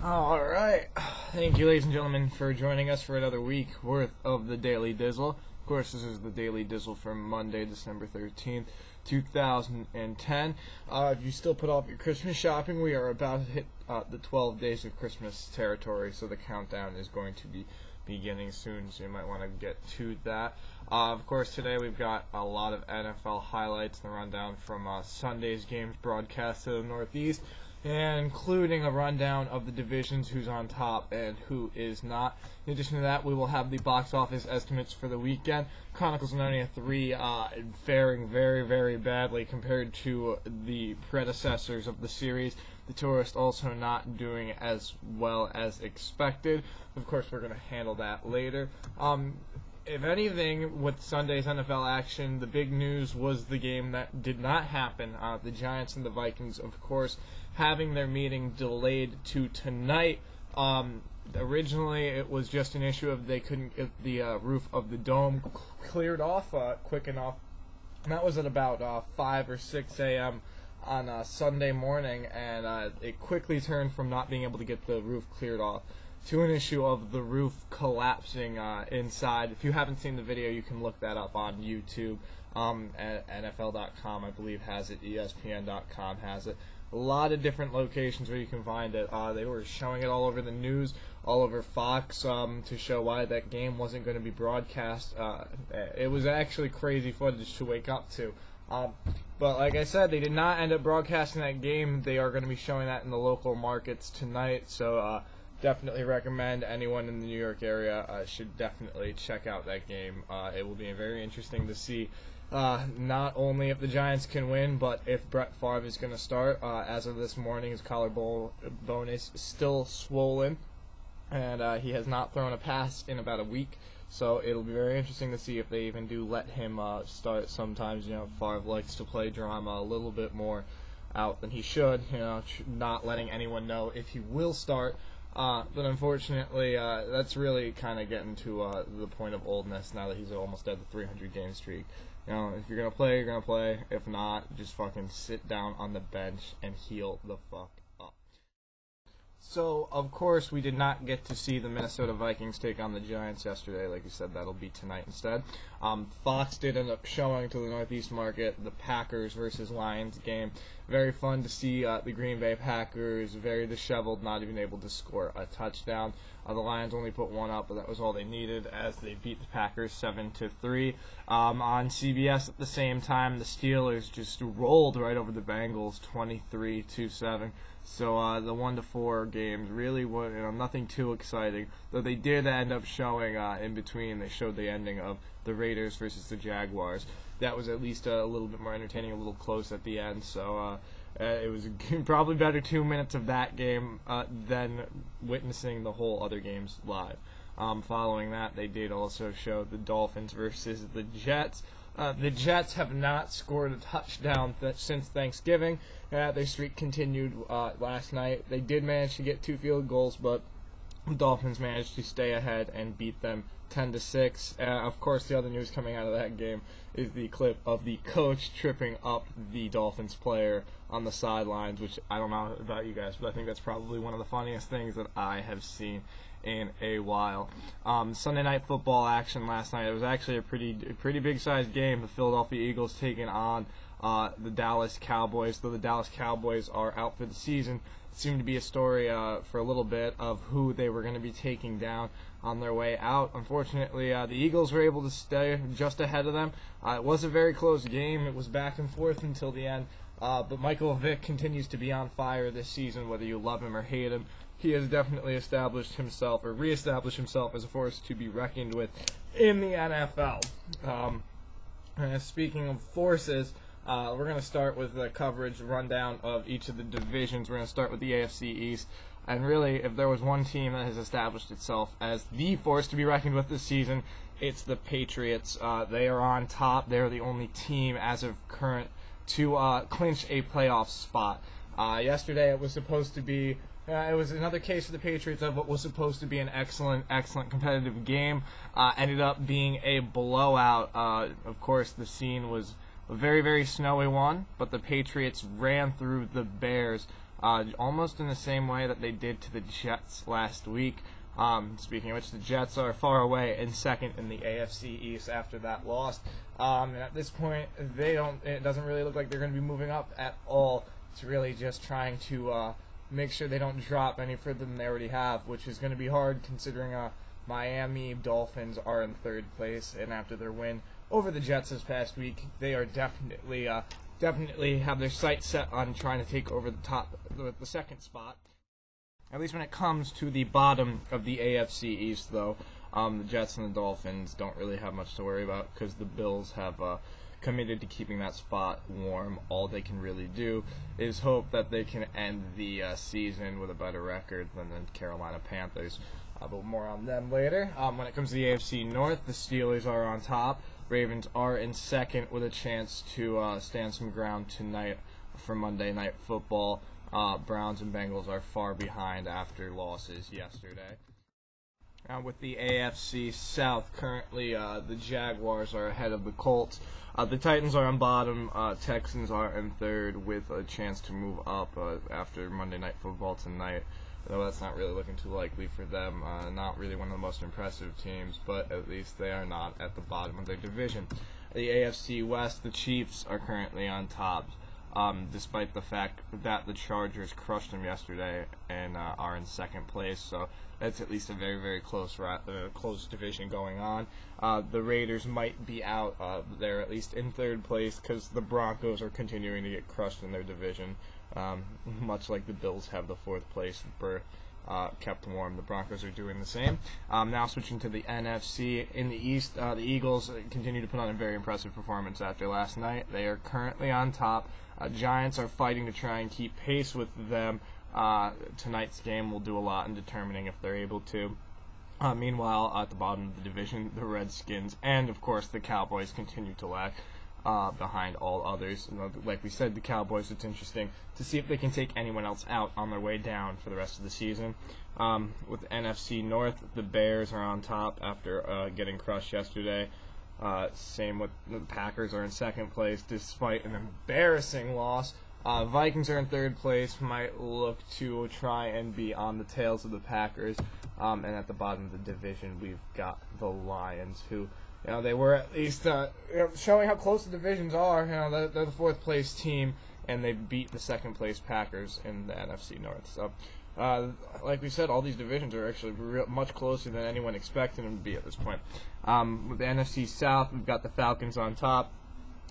Alright, thank you ladies and gentlemen for joining us for another week worth of the Daily Dizzle. Of course, this is the Daily Dizzle for Monday, December 13th, 2010. If you still put off your Christmas shopping, we are about to hit the 12 days of Christmas territory, so the countdown is going to be beginning soon, so you might want to get to that. Of course, today we've got a lot of NFL highlights and a rundown from Sunday's games broadcast to the Northeast, and including a rundown of the divisions, who's on top and who is not. In addition to that, we will have the box office estimates for the weekend. Chronicles of Narnia 3 faring very, very badly compared to the predecessors of the series. The Tourist also not doing as well as expected. Of course, we're going to handle that later. If anything, with Sunday's NFL action, the big news was the game that did not happen. The Giants and the Vikings, of course, having their meeting delayed to tonight. Originally, it was just an issue of they couldn't get the roof of the dome cleared off quick enough. And that was at about 5 or 6 a.m. on Sunday morning, and it quickly turned from not being able to get the roof cleared off to an issue of the roof collapsing inside. If you haven't seen the video, you can look that up on YouTube. NFL.com, I believe, has it. ESPN.com has it. A lot of different locations where you can find it. They were showing it all over the news, all over Fox, to show why that game wasn't going to be broadcast. It was actually crazy footage to wake up to. But like I said, they did not end up broadcasting that game. They are going to be showing that in the local markets tonight, so definitely recommend anyone in the New York area should definitely check out that game. It will be very interesting to see not only if the Giants can win, but if Brett Favre is going to start. As of this morning, his collarbone is still swollen, and he has not thrown a pass in about a week. So it'll be very interesting to see if they even do let him start. Sometimes, Favre likes to play drama a little bit more out than he should, not letting anyone know if he will start. But unfortunately, that's really kind of getting to the point of oldness now that he's almost at the 300-game streak. If you're going to play, you're going to play. If not, just fucking sit down on the bench and heal the fuck up. So, of course, we did not get to see the Minnesota Vikings take on the Giants yesterday. Like you said, that'll be tonight instead. Fox did end up showing to the Northeast market the Packers versus Lions game. Very fun to see the Green Bay Packers, very disheveled, not even able to score a touchdown. The Lions only put one up, but that was all they needed as they beat the Packers 7-3. On CBS at the same time, the Steelers just rolled right over the Bengals 23-7. So the 1-4 games really were nothing too exciting, though they did end up showing in between. They showed the ending of the Raiders versus the Jaguars. That was at least a little bit more entertaining, a little close at the end. So it was probably better 2 minutes of that game than witnessing the whole other games live. Following that, they did also show the Dolphins versus the Jets. The Jets have not scored a touchdown since Thanksgiving. Their streak continued last night. They did manage to get 2 field goals, but the Dolphins managed to stay ahead and beat them 10-6. Of course, the other news coming out of that game is the clip of the coach tripping up the Dolphins player on the sidelines, which I don't know about you guys, but I think that's probably one of the funniest things that I have seen in a while. Sunday night football action last night. It was actually a pretty big-sized game. The Philadelphia Eagles taking on the Dallas Cowboys. Though the Dallas Cowboys are out for the season, it seemed to be a story for a little bit of who they were going to be taking down on their way out. Unfortunately, the Eagles were able to stay just ahead of them. It was a very close game. It was back and forth until the end. But Michael Vick continues to be on fire this season, whether you love him or hate him. He has definitely established himself, or reestablished himself, as a force to be reckoned with in the NFL. Speaking of forces, we're going to start with the coverage rundown of each of the divisions. We're going to start with the AFC East. And really, if there was one team that has established itself as the force to be reckoned with this season, it's the Patriots. They are on top. They're the only team as of current to clinch a playoff spot. Yesterday, it was supposed to be it was another case of the Patriots of what was supposed to be an excellent competitive game. Ended up being a blowout. Of course, the scene was a very, very snowy one, but the Patriots ran through the Bears almost in the same way that they did to the Jets last week. Speaking of which, the Jets are far away in second in the AFC East after that loss. And at this point, it doesn't really look like they're going to be moving up at all. It's really just trying to make sure they don't drop any further than they already have, which is going to be hard considering Miami Dolphins are in third place, and after their win over the Jets this past week, they are definitely have their sights set on trying to take over the second spot. At least when it comes to the bottom of the AFC East, though, the Jets and the Dolphins don't really have much to worry about because the Bills have committed to keeping that spot warm. All they can really do is hope that they can end the season with a better record than the Carolina Panthers. But more on them later. When it comes to the AFC North, the Steelers are on top. Ravens are in second with a chance to stand some ground tonight for Monday Night Football. Browns and Bengals are far behind after losses yesterday. With the AFC South, currently the Jaguars are ahead of the Colts. The Titans are on bottom. Texans are in third with a chance to move up after Monday Night Football tonight. Though that's not really looking too likely for them. Not really one of the most impressive teams, but at least they are not at the bottom of their division. The AFC West, the Chiefs are currently on top. Despite the fact that the Chargers crushed them yesterday and are in second place. So that's at least a very, very close division going on. The Raiders might be out. They're at least in third place because the Broncos are continuing to get crushed in their division, much like the Bills have the fourth place berth kept warm. The Broncos are doing the same. Now switching to the NFC. In the East, the Eagles continue to put on a very impressive performance after last night. They are currently on top. Giants are fighting to try and keep pace with them. Tonight's game will do a lot in determining if they're able to. Meanwhile, at the bottom of the division, the Redskins and, of course, the Cowboys continue to lag behind all others. Like we said, the Cowboys, it's interesting to see if they can take anyone else out on their way down for the rest of the season. With the NFC North, the Bears are on top after getting crushed yesterday. Same with the Packers are in second place despite an embarrassing loss. Vikings are in third place, might look to try and be on the tails of the Packers. And at the bottom of the division, we've got the Lions, who, they were at least showing how close the divisions are. They're the fourth place team, and they beat the second place Packers in the NFC North. So, like we said, all these divisions are actually much closer than anyone expected them to be at this point. With the NFC South, we've got the Falcons on top.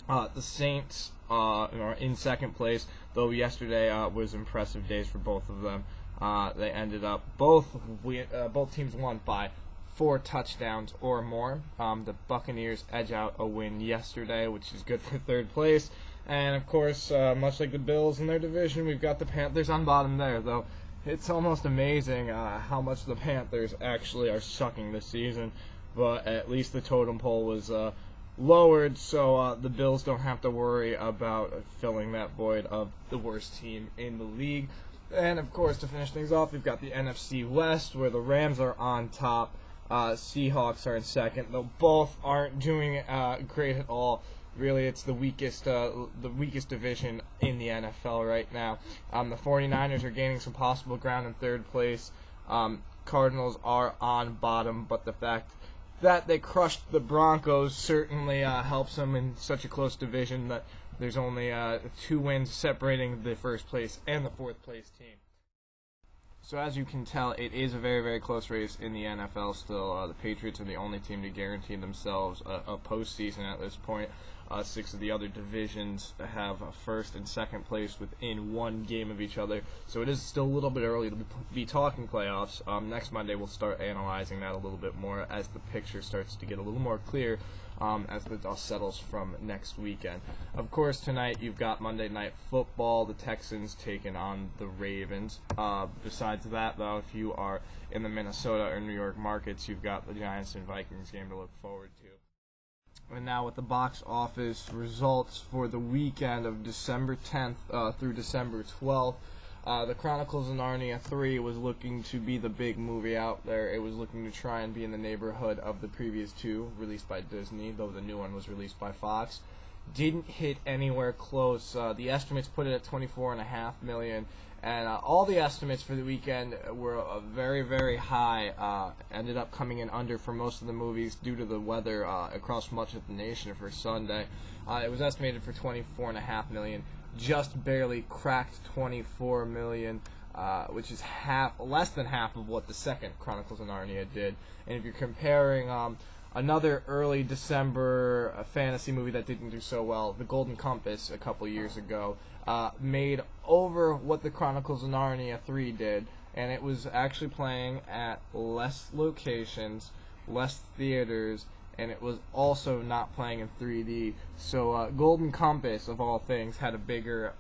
The Saints are in second place, though yesterday was impressive days for both of them. They ended up both teams won by 4 touchdowns or more. The Buccaneers edge out a win yesterday, which is good for third place. And of course, much like the Bills in their division, we've got the Panthers on bottom there, though. It's almost amazing how much the Panthers actually are sucking this season, but at least the totem pole was lowered, so the Bills don't have to worry about filling that void of the worst team in the league. And of course, to finish things off, we've got the NFC West, where the Rams are on top. Seahawks are in second, though both aren't doing great at all. Really, it's the weakest division in the NFL right now. The 49ers are gaining some possible ground in third place. Cardinals are on bottom, but the fact that they crushed the Broncos certainly helps them in such a close division that there's only 2 wins separating the first place and the fourth place team. So as you can tell, it is a very, very close race in the NFL still. The Patriots are the only team to guarantee themselves a postseason at this point. 6 of the other divisions have first and second place within 1 game of each other. So it is still a little bit early to be talking playoffs. Next Monday we'll start analyzing that a little bit more as the picture starts to get a little more clear as the dust settles from next weekend. Of course, tonight you've got Monday Night Football, the Texans taking on the Ravens. Besides that, though, if you are in the Minnesota or New York markets, you've got the Giants and Vikings game to look forward to. And now with the box office results for the weekend of December 10th through December 12th, The Chronicles of Narnia 3 was looking to be the big movie out there. It was looking to try and be in the neighborhood of the previous 2, released by Disney, though the new one was released by Fox. Didn't hit anywhere close. The estimates put it at $24.5 million, And all the estimates for the weekend were very, very high. Ended up coming in under for most of the movies due to the weather across much of the nation for Sunday. It was estimated for $24.5 million, just barely cracked $24 million, which is less than half of what the second Chronicles of Narnia did. And if you're comparing another early December fantasy movie that didn't do so well, The Golden Compass, a couple years ago, made over what the Chronicles of Narnia 3 did, and it was actually playing at less locations, less theaters, and it was also not playing in 3D. So Golden Compass, of all things, had a bigger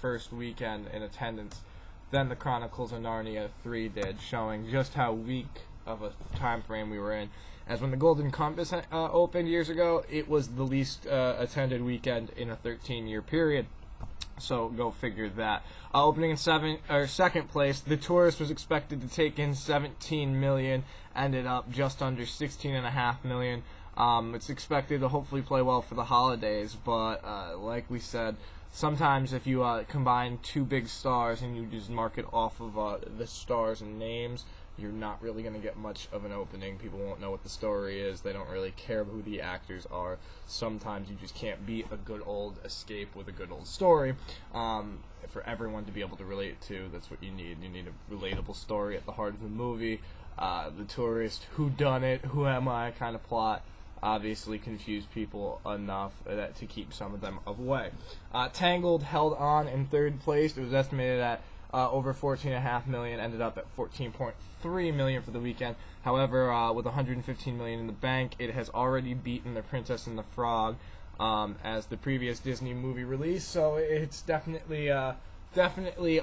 first weekend in attendance than the Chronicles of Narnia 3 did, showing just how weak of a time frame we were in. As when the Golden Compass opened years ago, it was the least attended weekend in a 13-year period. So go figure that. Opening in second place, The Tourist was expected to take in $17 million, ended up just under $16.5 million. It's expected to hopefully play well for the holidays, but like we said, sometimes if you combine two big stars and you just mark it off of the stars and names, you're not really going to get much of an opening. People won't know what the story is. They don't really care who the actors are. Sometimes you just can't beat a good old escape with a good old story for everyone to be able to relate to. That's what you need. You need a relatable story at the heart of the movie. The Tourist, who done it, who am I kind of plot obviously confused people enough to keep some of them away. Tangled held on in third place. It was estimated at over $14.5 million, ended up at $14.3 million for the weekend. However, with $115 million in the bank, it has already beaten The Princess and the Frog as the previous Disney movie release. So it's definitely a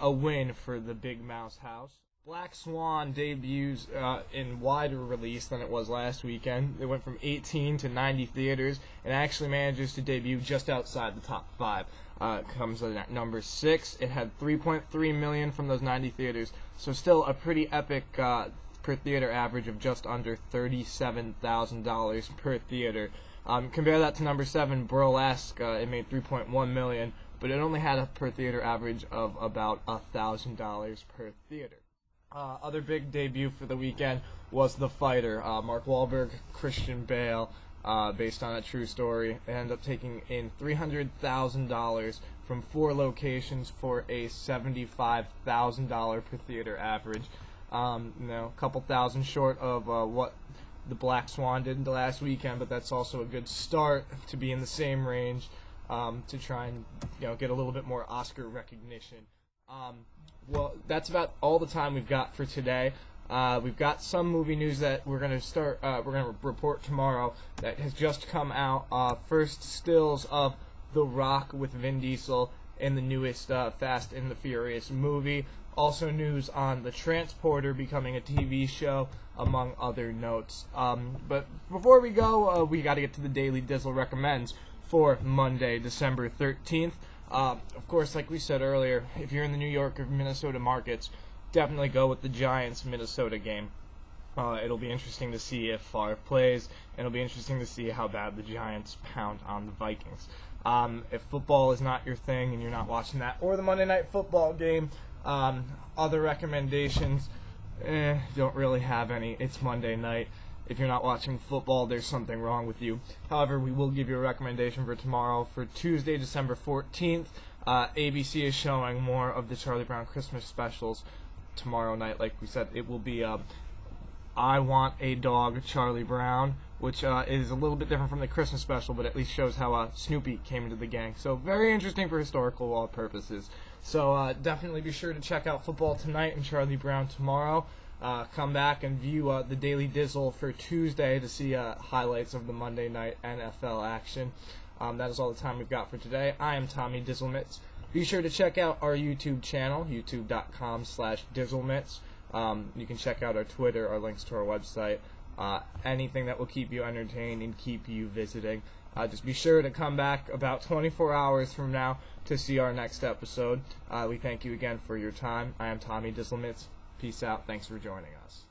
win for the Big Mouse House. Black Swan debuts in wider release than it was last weekend. It went from 18 to 90 theaters and actually manages to debut just outside the top 5. It comes in at number 6. It had $3.3 million from those 90 theaters, so still a pretty epic per theater average of just under $37,000 per theater. Compare that to number 7, Burlesque. It made $3.1 million, but it only had a per theater average of about $1,000 per theater. Other big debut for the weekend was The Fighter. Mark Wahlberg, Christian Bale, based on a true story. They ended up taking in $300,000 from 4 locations for a $75,000 per theater average. A couple thousand short of what the Black Swan did the last weekend, but that's also a good start to be in the same range to try and get a little bit more Oscar recognition. Well, that's about all the time we've got for today. We've got some movie news that we're going to report tomorrow that has just come out. First stills of The Rock with Vin Diesel in the newest Fast and the Furious movie. Also news on The Transporter becoming a TV show, among other notes. But before we go, we got to get to the Daily Dizzle Recommends for Monday, December 13th. Of course, like we said earlier, if you're in the New York or Minnesota markets, definitely go with the Giants-Minnesota game. It'll be interesting to see if Favre plays, and it'll be interesting to see how bad the Giants pound on the Vikings. If football is not your thing and you're not watching that, or the Monday Night Football game, other recommendations, don't really have any. It's Monday night. If you're not watching football, there's something wrong with you. However, we will give you a recommendation for tomorrow. For Tuesday, December 14th, ABC is showing more of the Charlie Brown Christmas specials tomorrow night. Like we said, it will be I Want a Dog, Charlie Brown, which is a little bit different from the Christmas special, but at least shows how Snoopy came into the gang. So very interesting for historical purposes. So definitely be sure to check out football tonight and Charlie Brown tomorrow. Come back and view the Daily Dizzle for Tuesday to see highlights of the Monday night NFL action. That is all the time we've got for today. I am Tommy Dizzlemits. Be sure to check out our YouTube channel, youtube.com/Dizzlemits. You can check out our Twitter, our links to our website, anything that will keep you entertained and keep you visiting. Just be sure to come back about 24 hours from now to see our next episode. We thank you again for your time. I am Tommy Dizzlemits. Peace out. Thanks for joining us.